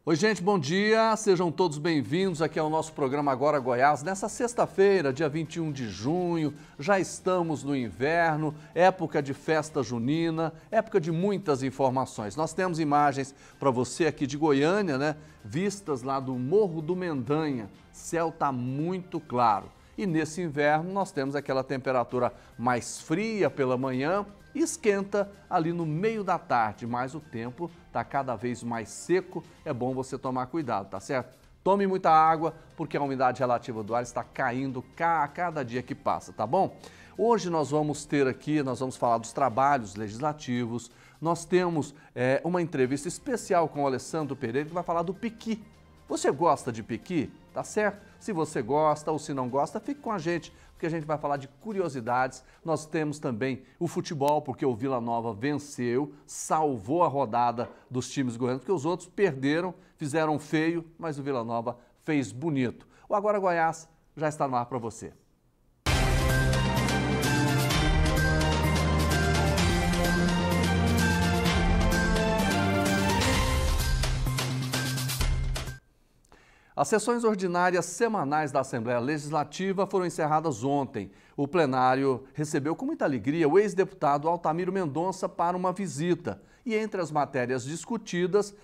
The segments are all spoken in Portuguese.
Oi, gente, bom dia. Sejam todos bem-vindos aqui ao nosso programa Agora Goiás. Nessa sexta-feira, dia 21 de junho, já estamos no inverno, época de festa junina, época de muitas informações. Nós temos imagens para você aqui de Goiânia, né? Vistas lá do Morro do Mendanha. Céu está muito claro. E nesse inverno nós temos aquela temperatura mais fria pela manhã e esquenta ali no meio da tarde, mas o tempo está cada vez mais seco, é bom você tomar cuidado, tá certo? Tome muita água, porque a umidade relativa do ar está caindo a cada dia que passa, tá bom? Hoje nós vamos ter aqui, nós vamos falar dos trabalhos legislativos, nós temos uma entrevista especial com o Alessandro Pereira, que vai falar do piqui. Você gosta de piqui? Tá certo? Se você gosta ou se não gosta, fique com a gente, porque a gente vai falar de curiosidades. Nós temos também o futebol, porque o Vila Nova venceu, salvou a rodada dos times goianos, porque os outros perderam, fizeram feio, mas o Vila Nova fez bonito. O Agora Goiás já está no ar para você. As sessões ordinárias semanais da Assembleia Legislativa foram encerradas ontem. O plenário recebeu com muita alegria o ex-deputado Altamiro Mendonça para uma visita. E entre as matérias discutidas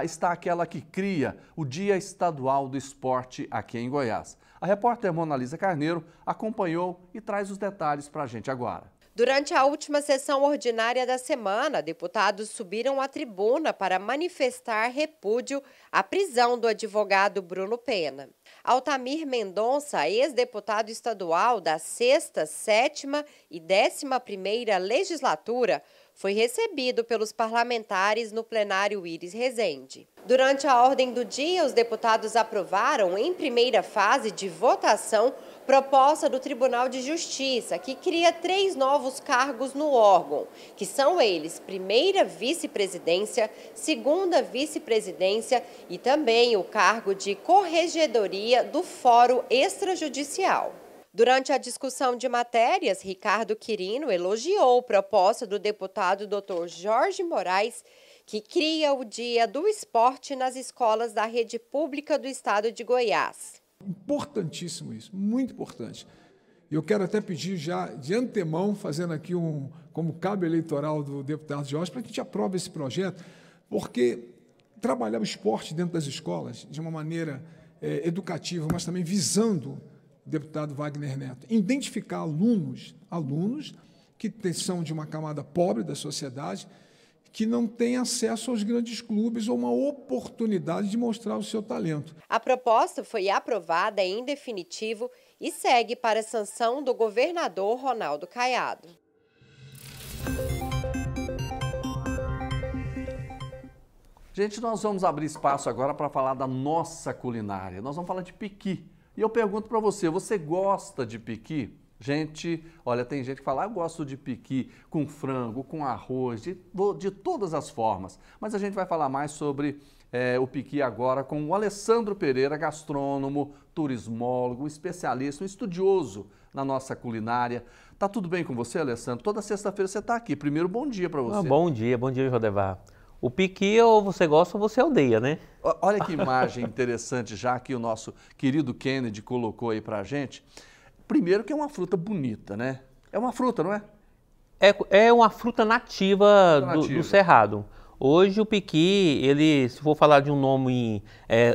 está aquela que cria o Dia Estadual do Esporte aqui em Goiás. A repórter Mona Lisa Carneiro acompanhou e traz os detalhes para a gente agora. Durante a última sessão ordinária da semana, deputados subiram à tribuna para manifestar repúdio à prisão do advogado Bruno Pena. Altamir Mendonça, ex-deputado estadual da 6ª, 7ª e 11ª legislatura, foi recebido pelos parlamentares no plenário Iris Rezende. Durante a ordem do dia, os deputados aprovaram, em primeira fase de votação, proposta do Tribunal de Justiça, que cria 3 novos cargos no órgão, que são eles: primeira vice-presidência, segunda vice-presidência e também o cargo de corregedoria do Fórum Extrajudicial. Durante a discussão de matérias, Ricardo Quirino elogiou a proposta do deputado Dr. Jorge Moraes, que cria o Dia do Esporte nas escolas da rede pública do estado de Goiás. Importantíssimo isso, muito importante. Eu quero até pedir já de antemão, fazendo aqui como cabo eleitoral do deputado Jorge, para que a gente aprove esse projeto, porque trabalhar o esporte dentro das escolas de uma maneira educativa, mas também visando o deputado Wagner Neto, identificar alunos que são de uma camada pobre da sociedade, que não tem acesso aos grandes clubes ou uma oportunidade de mostrar o seu talento. A proposta foi aprovada em definitivo e segue para a sanção do governador Ronaldo Caiado. Gente, nós vamos abrir espaço agora para falar da nossa culinária. Nós vamos falar de piqui. E eu pergunto para você gosta de piqui? Gente, olha, tem gente que fala, eu gosto de piqui com frango, com arroz, de todas as formas. Mas a gente vai falar mais sobre o piqui agora com o Alessandro Pereira, gastrônomo, turismólogo, especialista, um estudioso na nossa culinária. Tá tudo bem com você, Alessandro? Toda sexta-feira você está aqui. Primeiro, bom dia para você. Bom dia, Jodevar. O piqui ou você gosta ou você odeia, né? Olha que imagem interessante já que o nosso querido Kennedy colocou aí pra gente. Primeiro que é uma fruta bonita, né? É uma fruta, não é? É uma fruta nativa do Cerrado. Hoje o piqui, se for falar de um nome,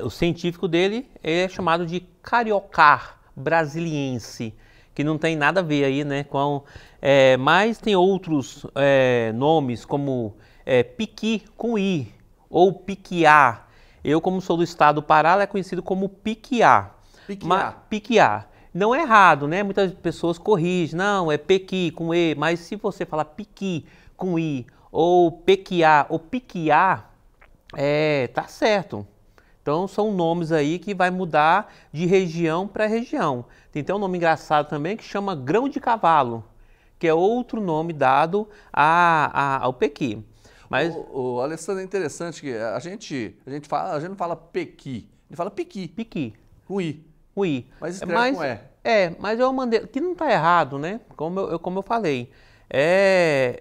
o científico dele é chamado de Cariocar brasiliense, que não tem nada a ver aí, né? Mas tem outros nomes como piqui com i ou piquiá. Eu, como sou do estado do Pará, é conhecido como piquiá. Piquiá. Não é errado, né? Muitas pessoas corrigem, não, é pequi com e, mas se você falar piqui com i, ou pequiá, ou piquiá, tá certo. Então são nomes aí que vai mudar de região para região. Tem até um nome engraçado também que chama grão de cavalo, que é outro nome dado ao pequi. Mas o Alessandro, é interessante que a gente não fala pequi, a gente fala piqui. Piqui. Com i. Mas escreve com E. Mas é uma maneira que não está errado, né? Como eu falei.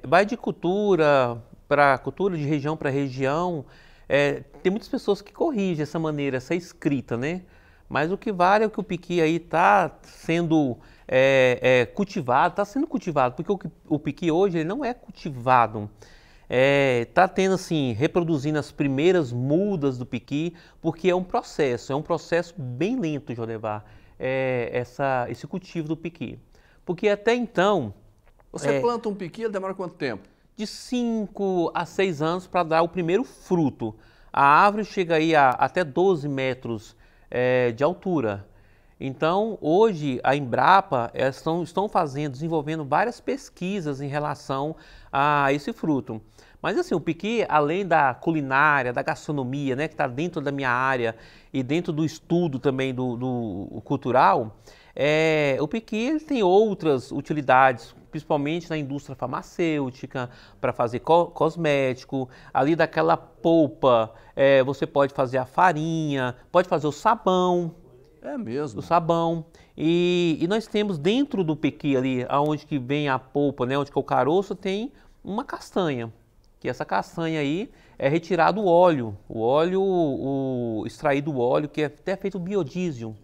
Vai de cultura para cultura, de região para região. tem muitas pessoas que corrigem essa maneira, essa escrita, né? Mas o que vale é que o piqui aí está sendo cultivado, está sendo cultivado, porque o piqui hoje ele não é cultivado. Está tendo assim, reproduzindo as primeiras mudas do piqui, porque é um processo bem lento, Jodevar, esse cultivo do piqui. Porque até então... Você planta um piqui, ele demora quanto tempo? De 5 a 6 anos para dar o primeiro fruto. A árvore chega aí a até 12 metros de altura. Então, hoje, a Embrapa estão desenvolvendo várias pesquisas em relação a esse fruto. Mas assim, o piqui, além da culinária, da gastronomia, né, que está dentro da minha área e dentro do estudo também do cultural, o piqui ele tem outras utilidades, principalmente na indústria farmacêutica, para fazer cosmético. Ali daquela polpa, você pode fazer a farinha, pode fazer o sabão. É mesmo? O sabão. E nós temos dentro do piqui ali, onde que vem a polpa, né, onde que é o caroço, tem uma castanha. Que essa castanha aí é retirado o óleo extraído o óleo, que é até feito biodiesel.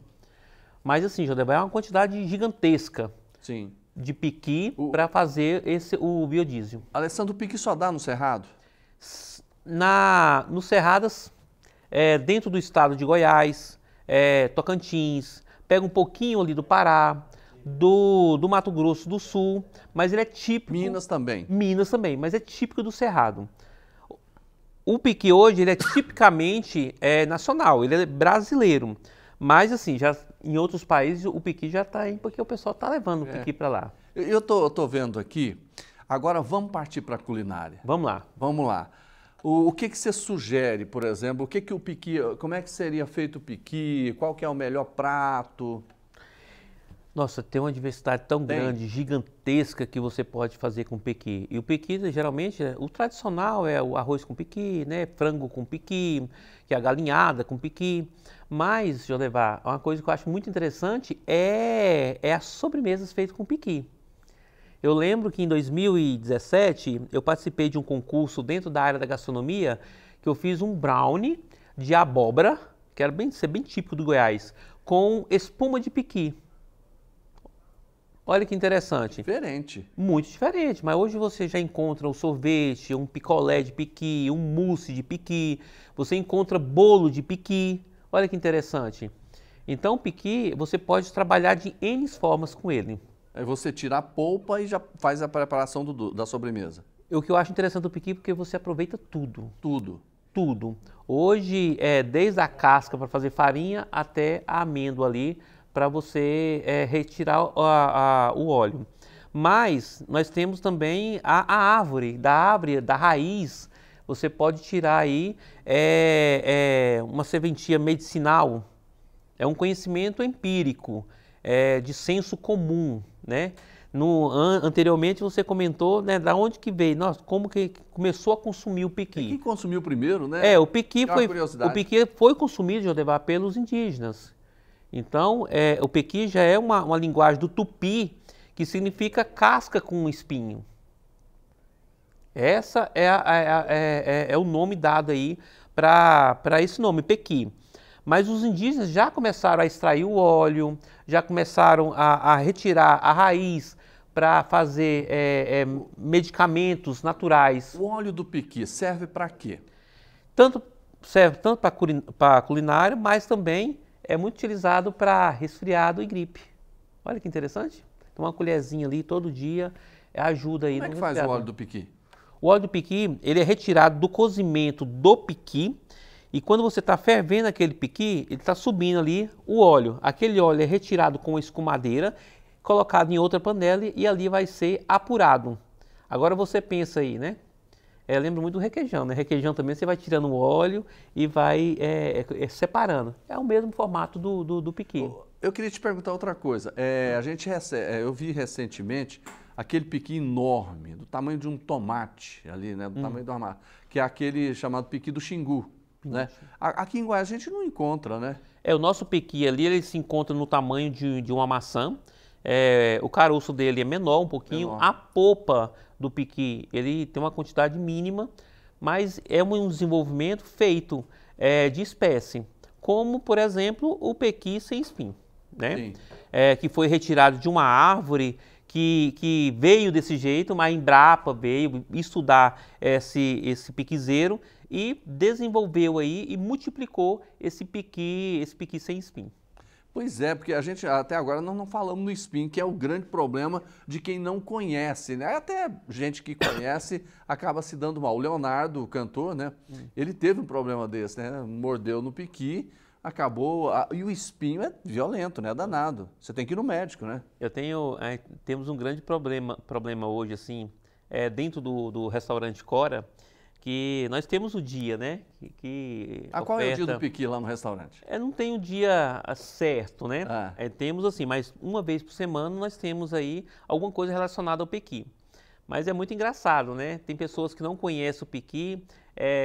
Mas assim, Jodevar, é uma quantidade gigantesca. Sim. De piqui para fazer o biodiesel. Alessandro, o piqui só dá no Cerrado? No Cerradas, dentro do estado de Goiás, Tocantins, pega um pouquinho ali do Pará, do Mato Grosso do Sul, mas ele é típico... Minas também. Minas também, mas é típico do Cerrado. O piqui hoje, ele é tipicamente nacional, ele é brasileiro. Mas assim, já em outros países o piqui já está aí, porque o pessoal está levando o piqui para lá. Eu tô vendo aqui, agora vamos partir para a culinária. Vamos lá. Vamos lá. O que você sugere, por exemplo, o piqui, como é que seria feito o piqui, qual que é o melhor prato? Nossa, tem uma diversidade tão grande, gigantesca, que você pode fazer com piqui. E o piqui, geralmente, o tradicional é o arroz com piqui, né? Frango com piqui, que é a galinhada com piqui. Mas, Jodevar, uma coisa que eu acho muito interessante é as sobremesas feitas com piqui. Eu lembro que em 2017 eu participei de um concurso dentro da área da gastronomia, que eu fiz um brownie de abóbora, que era ser bem típico do Goiás, com espuma de piqui. Olha que interessante. Diferente. Muito diferente, mas hoje você já encontra um sorvete, um picolé de piqui, um mousse de piqui, você encontra bolo de piqui. Olha que interessante. Então o piqui, você pode trabalhar de N formas com ele. Aí você tira a polpa e já faz a preparação da sobremesa. O que eu acho interessante do piqui é porque você aproveita tudo. Tudo. Tudo. Hoje, desde a casca para fazer farinha até a amêndoa ali, para você retirar o óleo. Mas nós temos também a árvore, da raiz, você pode tirar aí uma serventia medicinal. É um conhecimento empírico, de senso comum, né? Anteriormente você comentou, né, da onde que veio, nossa, como que começou a consumir o piqui. Quem consumiu primeiro, né? O piqui foi consumido, Jodevar, pelos indígenas. Então, o piqui já é uma linguagem do tupi, que significa casca com espinho. Essa é o nome dado aí para esse nome, piqui. Mas os indígenas já começaram a extrair o óleo, já começaram a retirar a raiz para fazer medicamentos naturais. O óleo do piqui serve para quê? Serve tanto para culinária, mas também é muito utilizado para resfriado e gripe. Olha que interessante. Então, uma colherzinha ali todo dia ajuda aí. Como é que faz o óleo do piqui? O óleo do piqui, ele é retirado do cozimento do piqui, e quando você está fervendo aquele piqui, ele está subindo ali o óleo. Aquele óleo é retirado com uma escumadeira, colocado em outra panela e ali vai ser apurado. Agora você pensa aí, né? Lembra muito do requeijão, né? Requeijão também você vai tirando o óleo e vai separando. É o mesmo formato do piqui. Eu queria te perguntar outra coisa. Eu vi recentemente aquele piqui enorme, do tamanho de um tomate ali, né? Do tamanho do tomate, que é aquele chamado piqui do Xingu. Né? Aqui em Goiás a gente não encontra, né? O nosso piqui ali, ele se encontra no tamanho de uma maçã. O caroço dele é menor um pouquinho. A polpa do piqui, ele tem uma quantidade mínima mas é um desenvolvimento feito de espécie, como, por exemplo, o pequi sem espinho, né? Que foi retirado de uma árvore que veio desse jeito, mas a Embrapa veio estudar esse piquizeiro e desenvolveu aí e multiplicou esse piqui sem espinho. Pois é, porque a gente até agora nós não falamos no espinho, que é o grande problema de quem não conhece, né? Até gente que conhece acaba se dando mal. O Leonardo, o cantor, né? Ele teve um problema desse, né? Mordeu no piqui, acabou... E o espinho é violento, né? Danado. Você tem que ir no médico, né? Temos um grande problema hoje, assim, dentro do restaurante Cora, que nós temos o dia, né? Qual é o dia do piqui lá no restaurante? Não tem um dia certo, né? Temos assim, mas uma vez por semana nós temos aí alguma coisa relacionada ao piqui. Mas é muito engraçado, né? Tem pessoas que não conhecem o piqui,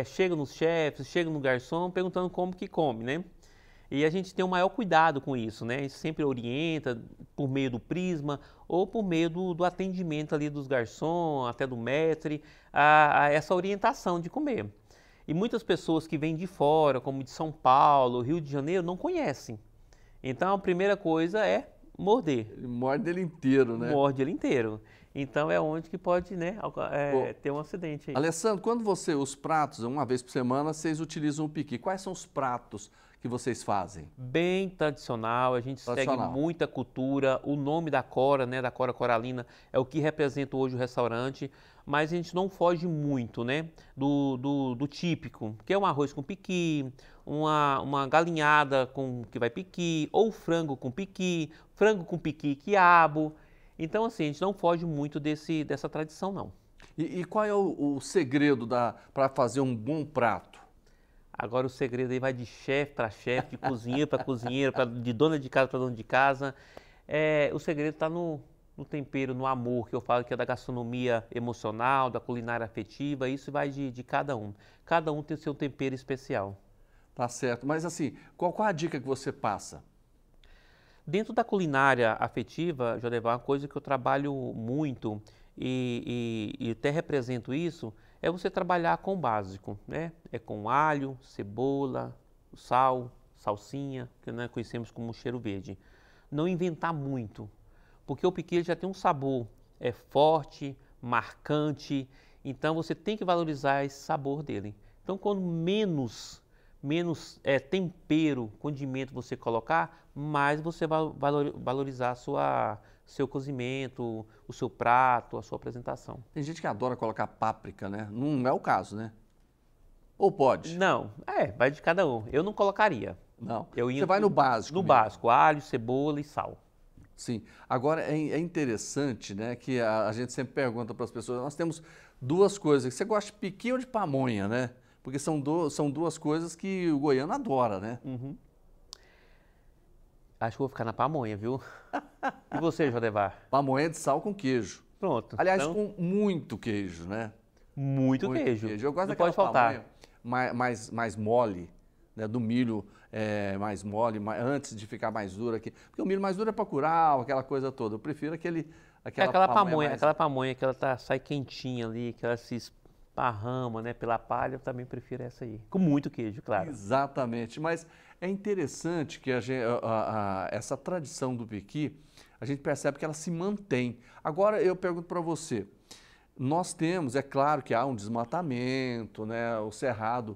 chegam nos chefes, chegam no garçom, perguntando como que come, né? E a gente tem o maior cuidado com isso, né? A gente sempre orienta por meio do prisma ou por meio do atendimento ali dos garçons, até do maître, a essa orientação de comer. E muitas pessoas que vêm de fora, como de São Paulo, Rio de Janeiro, não conhecem. Então a primeira coisa é morder. Ele morde ele inteiro, né? Morde ele inteiro. Então é onde que pode, né, ter um acidente aí. Alessandro, quando os pratos, uma vez por semana, vocês utilizam o piqui, quais são os pratos que vocês fazem? Bem tradicional, a gente segue muita cultura. O nome da Cora, né, da Cora Coralina, é o que representa hoje o restaurante, mas a gente não foge muito, né, do típico, que é um arroz com piqui, uma galinhada que vai piqui, ou frango com piqui e quiabo. Então, assim, a gente não foge muito dessa tradição, não. E qual é o segredo para fazer um bom prato? Agora o segredo aí vai de chefe para chefe, de cozinheiro para cozinheiro, de dona de casa para dona de casa. O segredo está no tempero, no amor, que eu falo que é da gastronomia emocional, da culinária afetiva, isso vai de cada um. Cada um tem o seu tempero especial. Tá certo, mas assim, qual a dica que você passa? Dentro da culinária afetiva, Jodevar, uma coisa que eu trabalho muito e até represento isso, é você trabalhar com o básico, né? É com alho, cebola, sal, salsinha, que nós conhecemos como cheiro verde. Não inventar muito, porque o piqui já tem um sabor forte, marcante, então você tem que valorizar esse sabor dele. Então, quando menos tempero, condimento você colocar, mais você vai valorizar seu cozimento, o seu prato, a sua apresentação. Tem gente que adora colocar páprica, né? Não é o caso, né? Ou pode? Não, vai de cada um. Eu não colocaria. Não, você vai no básico. No básico, alho, cebola e sal. Sim. Agora, é interessante, né, que a gente sempre pergunta para as pessoas, nós temos duas coisas, você gosta de piqui ou de pamonha, né? Porque são duas coisas que o goiano adora, né? Uhum. Acho que vou ficar na pamonha, viu? E você, Jodevar? Pamonha de sal com queijo. Pronto. Aliás, com muito queijo, né? Muito queijo. Eu gosto daquela pamonha mais mole, né? Do milho mais mole, antes de ficar mais duro aqui. Porque o milho mais duro é para curar, aquela coisa toda. Eu prefiro aquela pamonha que ela sai quentinha ali, que ela se esparrama, né, pela palha, eu também prefiro essa aí. Com muito queijo, claro. Exatamente, mas é interessante que essa tradição do piqui, a gente percebe que ela se mantém. Agora eu pergunto para você, nós temos, é claro que há um desmatamento, né, o cerrado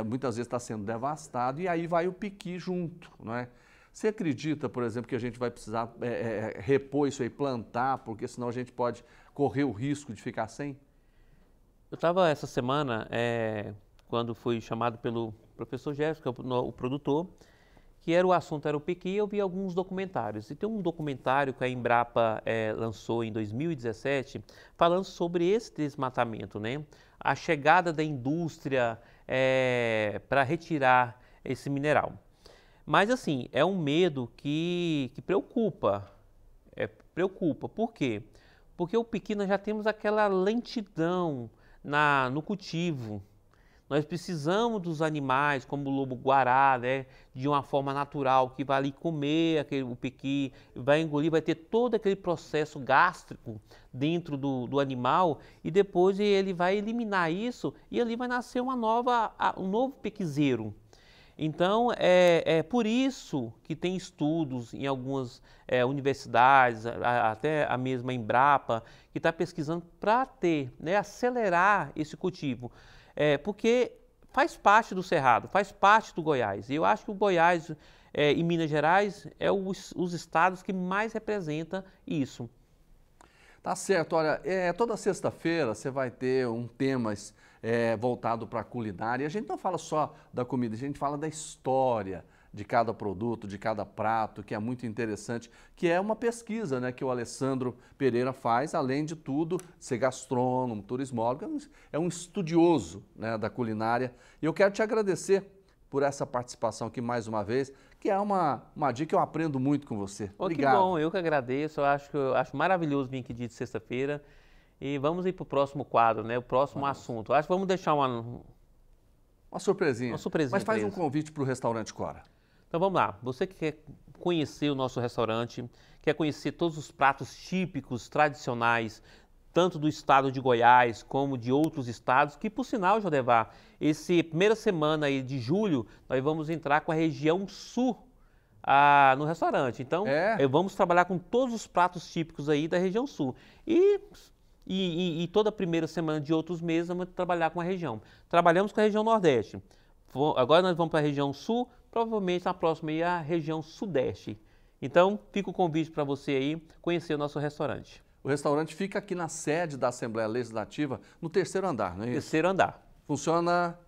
muitas vezes está sendo devastado e aí vai o piqui junto, não é? Você acredita, por exemplo, que a gente vai precisar repor isso aí, plantar, porque senão a gente pode correr o risco de ficar sem? Eu estava essa semana, quando fui chamado pelo professor Jéssica, o produtor, que o assunto era o piqui, eu vi alguns documentários. E tem um documentário que a Embrapa lançou em 2017, falando sobre esse desmatamento, né? A chegada da indústria para retirar esse mineral. Mas assim, é um medo que preocupa. Preocupa. Por quê? Porque o piqui nós já temos aquela lentidão no cultivo. Nós precisamos dos animais, como o lobo-guará, né, de uma forma natural, que vai ali comer o pequi, vai engolir, vai ter todo aquele processo gástrico dentro do animal e depois ele vai eliminar isso e ali vai nascer um novo pequizeiro. Então, é por isso que tem estudos em algumas universidades, até a mesma Embrapa, que está pesquisando para acelerar esse cultivo. Porque faz parte do Cerrado, faz parte do Goiás. E eu acho que o Goiás e Minas Gerais é os estados que mais representam isso. Tá certo, olha, toda sexta-feira você vai ter um tema voltado para a culinária. E a gente não fala só da comida, a gente fala da história de cada produto, de cada prato, que é muito interessante, que é uma pesquisa, né, que o Alessandro Pereira faz, além de tudo, ser gastrônomo, turismólogo, é um estudioso, né, da culinária. E eu quero te agradecer por essa participação aqui mais uma vez, que é uma dica que eu aprendo muito com você. Obrigado. Que bom, eu que agradeço, eu acho maravilhoso vir aqui dia de sexta-feira. E vamos ir para o próximo quadro, né? O próximo assunto. Acho que vamos deixar uma surpresinha. Uma surpresinha. Mas faz um convite para o Restaurante Cora. Então vamos lá. Você que quer conhecer o nosso restaurante, quer conhecer todos os pratos típicos, tradicionais, tanto do estado de Goiás como de outros estados, que por sinal, Jodevar, essa primeira semana aí de julho, nós vamos entrar com a região sul no restaurante. Então, vamos trabalhar com todos os pratos típicos aí da região sul. E toda a primeira semana de outros meses vamos trabalhar com a região. Trabalhamos com a região Nordeste. Agora nós vamos para a região Sul, provavelmente na próxima aí a região Sudeste. Então, fica o convite para você aí conhecer o nosso restaurante. O restaurante fica aqui na sede da Assembleia Legislativa, no 3º andar, não é isso? 3º andar. Funciona...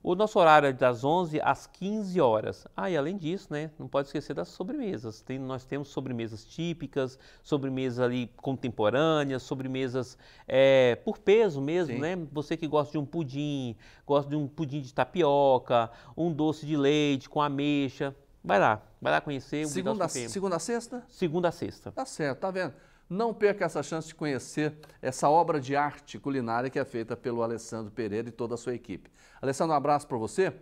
O nosso horário é das 11 às 15 horas. E além disso, né, não pode esquecer das sobremesas. Nós temos sobremesas típicas, sobremesas ali contemporâneas, sobremesas por peso mesmo, Sim. né? Você que gosta de um pudim, gosta de um pudim de tapioca, um doce de leite com ameixa. Vai lá conhecer. Segunda a sexta? Segunda a sexta. Tá certo, tá vendo? Não perca essa chance de conhecer essa obra de arte culinária que é feita pelo Alessandro Pereira e toda a sua equipe. Alessandro, um abraço para você.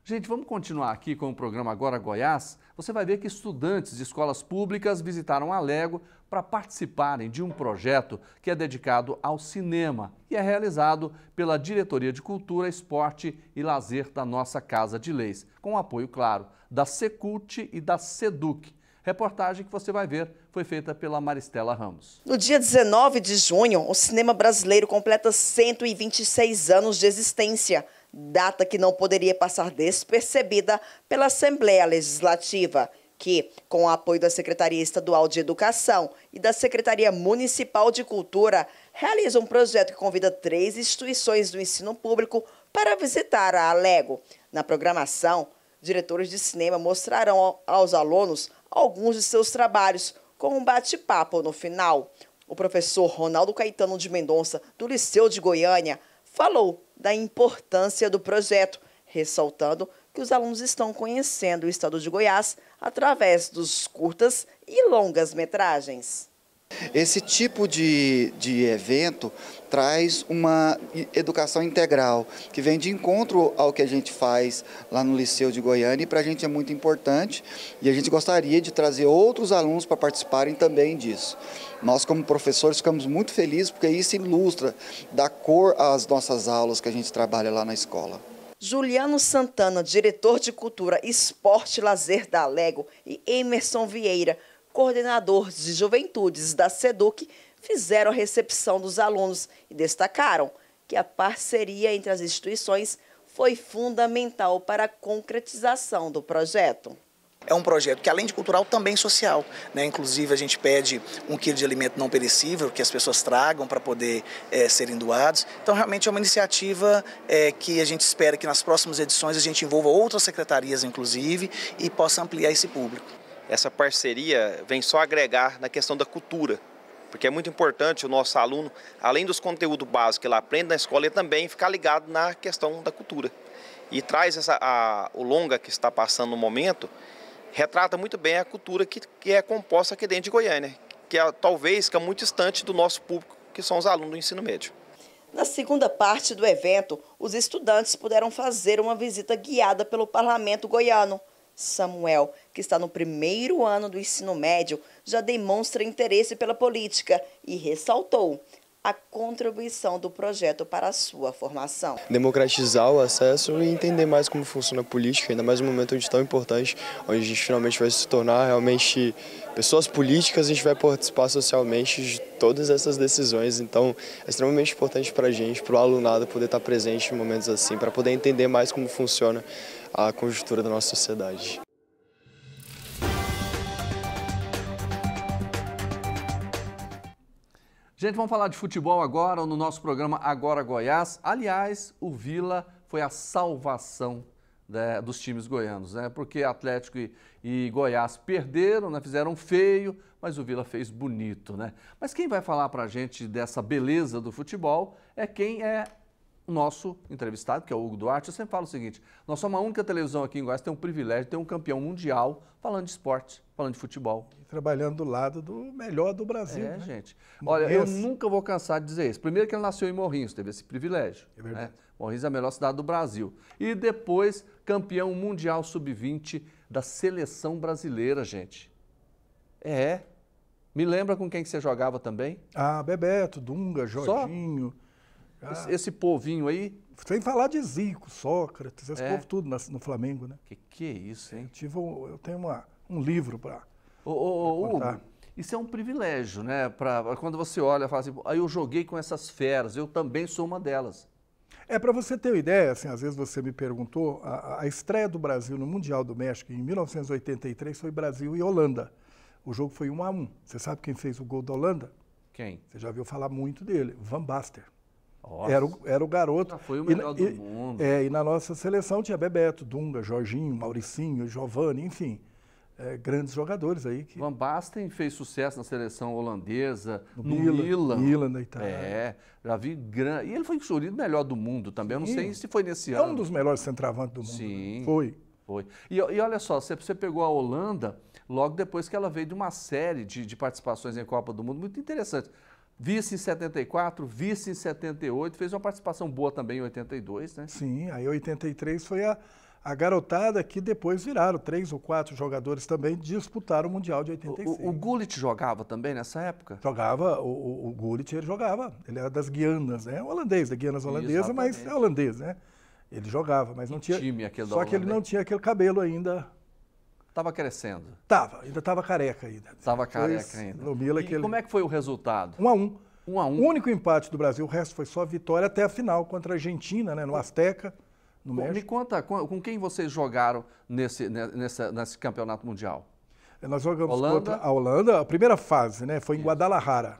Gente, vamos continuar aqui com o programa Agora Goiás. Você vai ver que estudantes de escolas públicas visitaram Alego para participarem de um projeto que é dedicado ao cinema e é realizado pela Diretoria de Cultura, Esporte e Lazer da nossa Casa de Leis, com o apoio, claro, da Secult e da Seduc. Reportagem que você vai ver foi feita pela Maristela Ramos. No dia 19 de junho, o cinema brasileiro completa 126 anos de existência, data que não poderia passar despercebida pela Assembleia Legislativa, que, com o apoio da Secretaria Estadual de Educação e da Secretaria Municipal de Cultura, realiza um projeto que convida 3 instituições do ensino público para visitar a Alego. Na programação, diretores de cinema mostrarão aos alunos alguns de seus trabalhos, com um bate-papo no final. O professor Ronaldo Caetano de Mendonça, do Liceu de Goiânia, falou da importância do projeto, ressaltando que os alunos estão conhecendo o estado de Goiás através dos curtas e longas metragens. Esse tipo de evento traz uma educação integral, que vem de encontro ao que a gente faz lá no Liceu de Goiânia, e para a gente é muito importante, e a gente gostaria de trazer outros alunos para participarem também disso. Nós, como professores, ficamos muito felizes, porque isso ilustra, dá cor às nossas aulas que a gente trabalha lá na escola. Juliano Santana, diretor de Cultura, Esporte e Lazer da Alego, e Emerson Vieira, coordenador de Juventudes da Seduc, fizeram a recepção dos alunos e destacaram que a parceria entre as instituições foi fundamental para a concretização do projeto. É um projeto que, além de cultural, também social, né? Inclusive, a gente pede 1 quilo de alimento não perecível que as pessoas tragam para poder serem doados. Então, realmente é uma iniciativa que a gente espera que nas próximas edições a gente envolva outras secretarias, inclusive, e possa ampliar esse público. Essa parceria vem só agregar na questão da cultura, porque é muito importante o nosso aluno, além dos conteúdos básicos que ele aprende na escola, ele também ficar ligado na questão da cultura. E traz o longa que está passando no momento, retrata muito bem a cultura que é composta aqui dentro de Goiânia, que talvez fica muito distante do nosso público, que são os alunos do ensino médio. Na segunda parte do evento, os estudantes puderam fazer uma visita guiada pelo parlamento goiano. Samuel, que está no primeiro ano do ensino médio, já demonstra interesse pela política e ressaltou a contribuição do projeto para a sua formação. Democratizar o acesso e entender mais como funciona a política, ainda mais num momento onde tão importante, onde a gente finalmente vai se tornar realmente pessoas políticas, a gente vai participar socialmente de todas essas decisões, então é extremamente importante para a gente, para o alunado poder estar presente em momentos assim, para poder entender mais como funciona a conjuntura da nossa sociedade. Gente, vamos falar de futebol agora no nosso programa Agora Goiás. Aliás, o Vila foi a salvação dos times goianos, né? Porque Atlético e Goiás perderam, né? Fizeram feio, mas o Vila fez bonito, né? Mas quem vai falar pra gente dessa beleza do futebol é quem é o nosso entrevistado, que é o Hugo Duarte. Eu sempre falo o seguinte, nós somos a única televisão aqui em Goiás que tem um privilégio de ter um campeão mundial falando de esporte, falando de futebol. Trabalhando do lado do melhor do Brasil. É, né? gente. Olha, eu nunca vou cansar de dizer isso. Primeiro que ele nasceu em Morrinhos, teve esse privilégio. É verdade. Né? Morrinhos é a melhor cidade do Brasil. E depois, campeão mundial sub-20 da seleção brasileira, gente. É. Me lembra com quem que você jogava também? Ah, Bebeto, Dunga, Jorginho. Esse povinho aí. Sem falar de Zico, Sócrates, esse povo tudo no Flamengo, né? Que é isso, hein? Eu tenho um livro para Hugo, isso é um privilégio, né? Quando você olha e fala assim, aí eu joguei com essas feras, eu também sou uma delas. Para você ter uma ideia, assim, às vezes você me perguntou, a estreia do Brasil no Mundial do México em 1983 foi Brasil e Holanda. O jogo foi 1-1. Você sabe quem fez o gol da Holanda? Quem? Você já ouviu falar muito dele, Van Basten. Nossa. Era o garoto. Foi o melhor do mundo. E na nossa seleção tinha Bebeto, Dunga, Jorginho, Mauricinho, Giovani, enfim. Grandes jogadores aí. Van Basten fez sucesso na seleção holandesa, no Milan da Itália. Já vi grande. E ele foi escolhido melhor do mundo também. Eu não sei se foi nesse ano. É um dos melhores centroavantes do mundo. Sim. Né? Foi. E olha só, você pegou a Holanda logo depois que ela veio de uma série de participações em Copa do Mundo muito interessante. Vice em 74, vice em 78, fez uma participação boa também em 82, né? Sim, aí 83 foi a garotada que depois viraram 3 ou 4 jogadores também disputaram o Mundial de 86. O Gullit jogava também nessa época? Jogava, o Gullit ele jogava, ele era das Guianas, né? Holandês, da Guianas holandesa, mas é holandês, né? Ele jogava, mas não tinha. Time aquele só que ele não tinha aquele cabelo ainda. Estava crescendo. Ainda estava careca ainda. Estava careca ainda. No Mila, como é que foi o resultado? 1-1. 1-1. O único empate do Brasil, o resto foi só vitória até a final contra a Argentina, né, no Azteca, no México. Me conta, com quem vocês jogaram nesse campeonato mundial? Nós jogamos contra a Holanda, a primeira fase, né, foi em Guadalajara,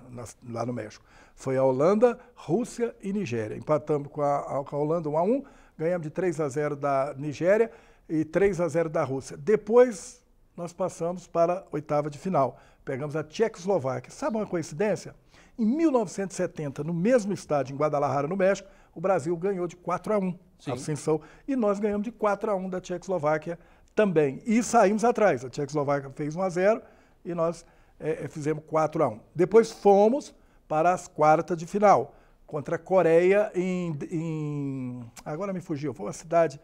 lá no México. Foi a Holanda, Rússia e Nigéria. Empatamos com a Holanda 1-1, ganhamos de 3-0 da Nigéria e 3-0 da Rússia. Depois, nós passamos para a oitava de final. Pegamos a Tchecoslováquia. Sabe uma coincidência? Em 1970, no mesmo estádio, em Guadalajara, no México, o Brasil ganhou de 4-1 a Ascensão. E nós ganhamos de 4-1 da Tchecoslováquia também. E saímos atrás. A Tchecoslováquia fez 1-0 e nós fizemos 4-1. Depois fomos para as quartas de final, contra a Coreia agora me fugiu, foi uma cidade...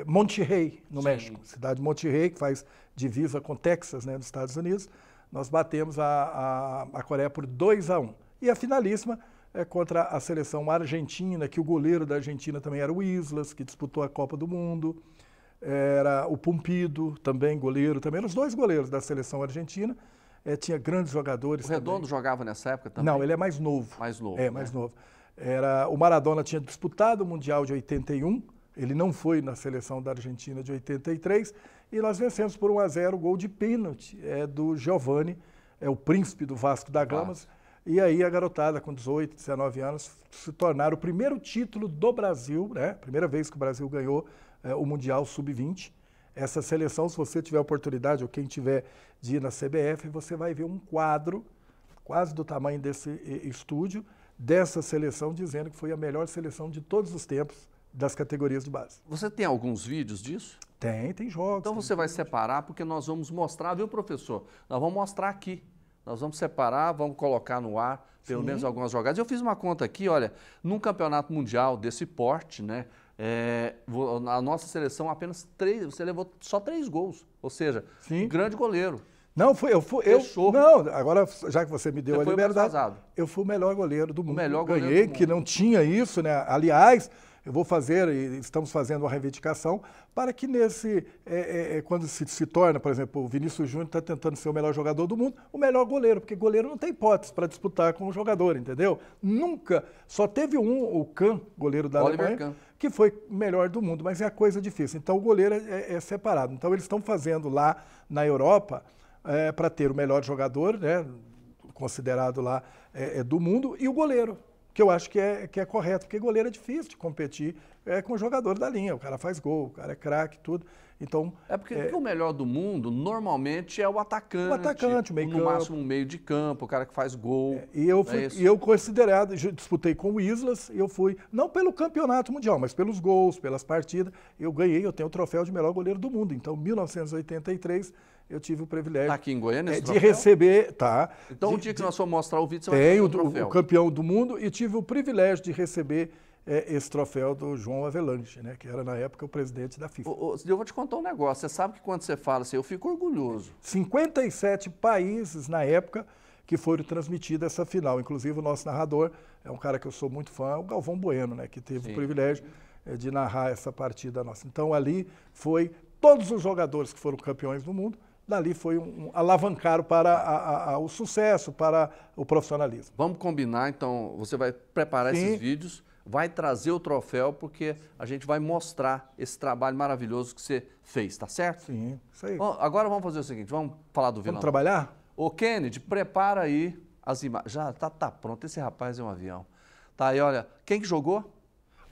Monterrey, no México, cidade de Monterrey, que faz divisa com Texas, né, nos Estados Unidos. Nós batemos a Coreia por 2-1. E a finalíssima é contra a seleção argentina, que o goleiro da Argentina também era o Islas, que disputou a Copa do Mundo. Era o Pumpido, também goleiro, também eram os dois goleiros da seleção argentina. Tinha grandes jogadores. O Redondo também jogava nessa época também? Não, ele é mais novo. Mais novo. Mais novo. O Maradona tinha disputado o Mundial de 81. Ele não foi na seleção da Argentina de 83 e nós vencemos por 1-0 o gol de pênalti do Giovani, o príncipe do Vasco da Gama. E aí a garotada com 18, 19 anos se tornaram o primeiro título do Brasil, né? Primeira vez que o Brasil ganhou o Mundial Sub-20. Essa seleção, se você tiver oportunidade ou quem tiver de ir na CBF, você vai ver um quadro quase do tamanho desse estúdio dessa seleção dizendo que foi a melhor seleção de todos os tempos das categorias de base. Você tem alguns vídeos disso? Tem jogos. Então você vai separar, porque nós vamos mostrar, viu, professor? Nós vamos mostrar aqui Nós vamos separar, vamos colocar no ar pelo menos algumas jogadas. Eu fiz uma conta aqui, olha, num campeonato mundial desse porte, né? A nossa seleção apenas 3, você levou só 3 gols, ou seja, um grande goleiro. Não, não, agora, já que você me deu a liberdade, eu fui o melhor goleiro do mundo. Ganhei, que não tinha isso, né? Aliás, eu vou fazer, e estamos fazendo uma reivindicação, para que quando se torna, por exemplo, o Vinícius Júnior está tentando ser o melhor jogador do mundo, o melhor goleiro, porque goleiro não tem hipótese para disputar com o jogador, entendeu? Nunca, só teve o Kahn, goleiro da Alemanha, que foi o melhor do mundo, mas é a coisa difícil. Então o goleiro é separado. Então eles estão fazendo lá na Europa, para ter o melhor jogador, né, considerado lá do mundo, e o goleiro, que eu acho que é correto, porque goleiro é difícil de competir com o jogador da linha, o cara faz gol, o cara é craque, tudo. Então, porque o melhor do mundo, normalmente, é o atacante. O meio campo. No máximo, um meio de campo, o cara que faz gol. E eu considerado, disputei com o Islas, eu fui, não pelo campeonato mundial, mas pelos gols, pelas partidas, eu tenho o troféu de melhor goleiro do mundo. Então, em 1983, eu tive o privilégio aqui em Goiânia, de receber. Então, o dia que nós formos mostrar o vídeo, você vai ter o troféu. O campeão do mundo, e tive o privilégio de receber esse troféu do João Avelange, né, que era na época o presidente da FIFA. Eu vou te contar um negócio, você sabe que quando você fala assim, eu fico orgulhoso. 57 países na época que foram transmitidos essa final, inclusive o nosso narrador é um cara que eu sou muito fã, o Galvão Bueno, né, que teve o privilégio de narrar essa partida nossa. Então ali foi todos os jogadores que foram campeões do mundo, dali foi alavancaram para o sucesso, para o profissionalismo. Vamos combinar, então, você vai preparar esses vídeos, vai trazer o troféu, porque a gente vai mostrar esse trabalho maravilhoso que você fez, tá certo? Sim, isso aí. Bom, agora vamos fazer o seguinte, vamos falar do Vila Nova. Vamos trabalhar? Ô, Kennedy, prepara aí as imagens. Já tá pronto, esse rapaz é um avião. Tá aí, olha, quem que jogou?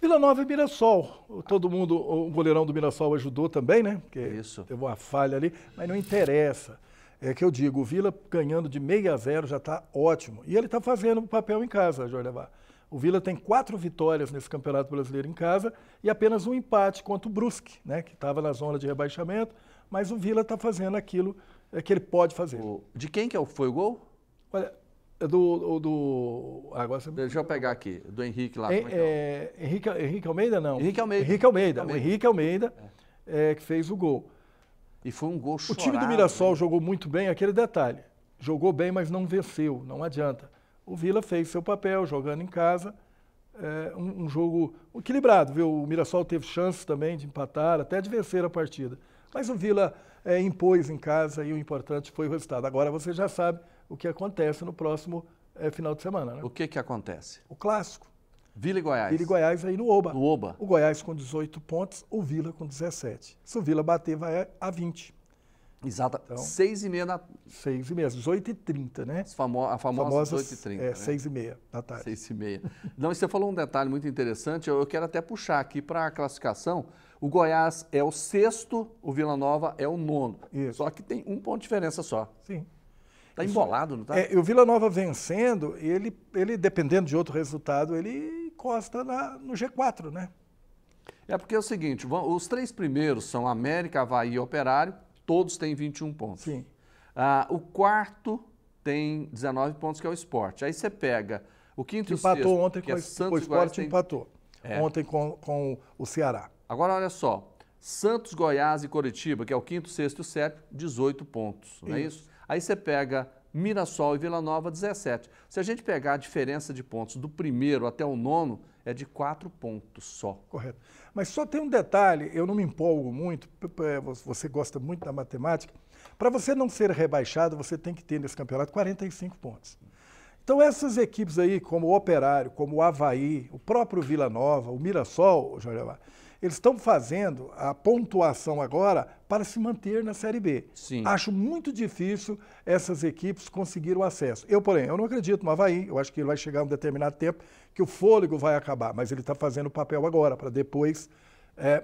Vila Nova e Mirassol. Todo mundo, o goleirão do Mirassol ajudou também, né? Porque teve uma falha ali, mas não interessa. É que eu digo, o Vila ganhando de 6-0 já está ótimo. E ele está fazendo o papel em casa, Jorge Levar. O Vila tem 4 vitórias nesse Campeonato Brasileiro em casa e apenas um empate contra o Brusque, né, que estava na zona de rebaixamento, mas o Vila está fazendo aquilo que ele pode fazer. De quem que foi o gol? Olha, agora você... Deixa eu pegar aqui, do Henrique lá. Henrique Almeida, não. Henrique Almeida. O Henrique Almeida que fez o gol. E foi um gol chorado. O time do Mirassol jogou muito bem, aquele detalhe. Jogou bem, mas não venceu, não adianta. O Vila fez seu papel, jogando em casa, um jogo equilibrado, viu? O Mirassol teve chances também de empatar, até de vencer a partida. Mas o Vila impôs em casa e o importante foi o resultado. Agora você já sabe o que acontece no próximo final de semana, né? O que acontece? O clássico. Vila e Goiás. Vila e Goiás aí no Oba. No Oba. O Goiás com 18 pontos, o Vila com 17. Se o Vila bater, vai a 20. Exato. Então, 6h30 da... 6h30, 18h30, né? A famosa 18h30. 6h30 da tarde. 6h30. Não, e você falou um detalhe muito interessante, eu quero até puxar aqui para a classificação. O Goiás é o 6º, o Vila Nova é o 9º. Isso. Só que tem um ponto de diferença só. Sim. Está embolado, não está? O Vila Nova vencendo, ele, dependendo de outro resultado, ele encosta no G4, né? É porque é o seguinte, os 3 primeiros são América, Avaí e Operário, todos têm 21 pontos. Sim. O 4º tem 19 pontos, que é o Sport. Aí você pega o 5º e o 6º, empatou ontem que com é Santos, o Sport, empatou ontem com o Ceará. Agora, olha só, Santos, Goiás e Coritiba, que é o 5º, 6º e o 7º, 18 pontos, não é isso? Aí você pega Mirassol e Vila Nova, 17. Se a gente pegar a diferença de pontos do 1º até o 9º, é de 4 pontos só. Correto. Mas só tem um detalhe, eu não me empolgo muito, você gosta muito da matemática. Para você não ser rebaixado, você tem que ter nesse campeonato 45 pontos. Então essas equipes aí, como o Operário, como o Avaí, o próprio Vila Nova, o Mirassol, Jorge, eles estão fazendo a pontuação agora para se manter na Série B. Sim. Acho muito difícil essas equipes conseguirem o acesso. Porém, eu não acredito no Avaí, eu acho que ele vai chegar a um determinado tempo que o fôlego vai acabar, mas ele está fazendo o papel agora, para depois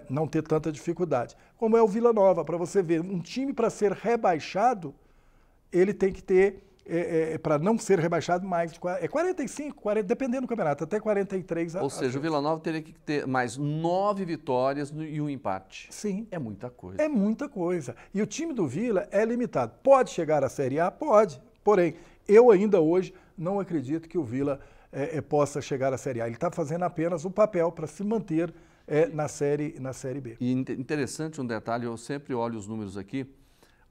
não ter tanta dificuldade. Como é o Vila Nova, para você ver, um time para ser rebaixado, ele tem que ter, para não ser rebaixado, mais de 45, 40, dependendo do campeonato, até 43. Ou seja, o Vila Nova teria que ter mais 9 vitórias e um empate. Sim. É muita coisa. É muita coisa. E o time do Vila é limitado. Pode chegar à Série A? Pode. Porém, Eu ainda hoje não acredito que o Vila possa chegar à Série A. Ele está fazendo apenas o papel para se manter na série B. E interessante um detalhe, eu sempre olho os números aqui,